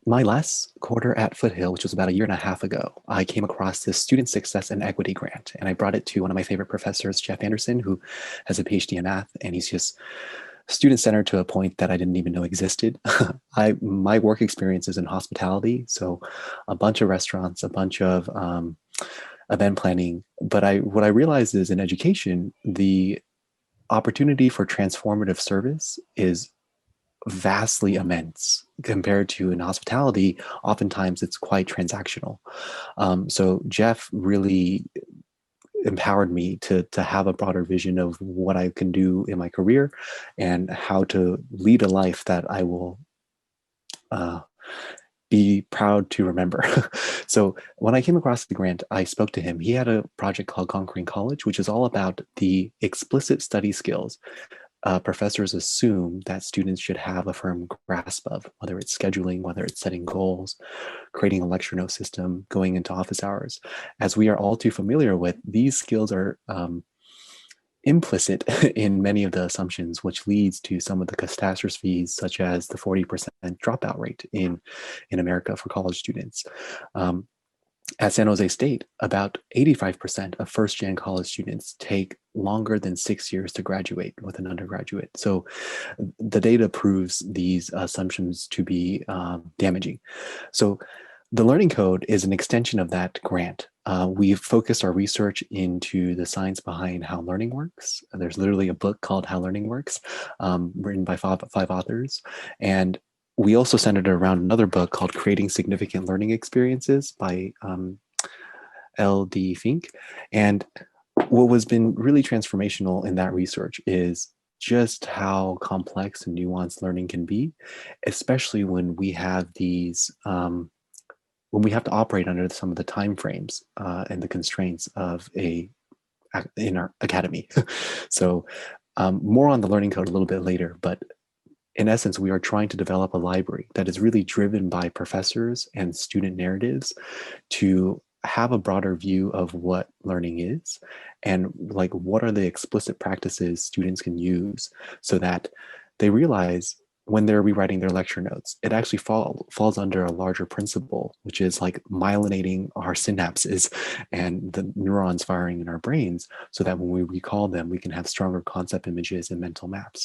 My last quarter at Foothill, which was about a year and a half ago, I came across this student success and equity grant, and I brought it to one of my favorite professors, Jeff Anderson, who has a PhD in math, and he's just student centered to a point that I didn't even know existed. My work experience is in hospitality, so a bunch of restaurants, a bunch of event planning. But what I realized is in education, the opportunity for transformative service is vastly immense compared to in hospitality. Oftentimes it's quite transactional. So Jeff really empowered me to have a broader vision of what I can do in my career and how to lead a life that I will uh, be proud to remember. So when I came across the grant, I spoke to him. He had a project called Conquering College, which is all about the explicit study skills professors assume that students should have a firm grasp of, whether it's scheduling, whether it's setting goals, creating a lecture note system, going into office hours. As we are all too familiar with, these skills are implicit in many of the assumptions, which leads to some of the catastrophes, such as the 40% dropout rate in America for college students. At San Jose State, about 85% of first-gen college students take longer than 6 years to graduate with an undergraduate. So the data proves these assumptions to be damaging. So the Learning Code is an extension of that grant. We've focused our research into the science behind how learning works. There's literally a book called How Learning Works, written by five authors. And we also centered around another book called Creating Significant Learning Experiences by L.D. Fink. And what has been really transformational in that research is just how complex and nuanced learning can be, especially when we have these when we have to operate under some of the time frames and the constraints of in our academy. So more on the learning code a little bit later, but in essence, we are trying to develop a library that is really driven by professors and student narratives to have a broader view of what learning is and like what are the explicit practices students can use so that they realize when they're rewriting their lecture notes, it actually falls under a larger principle, which is like myelinating our synapses and the neurons firing in our brains so that when we recall them, we can have stronger concept images and mental maps.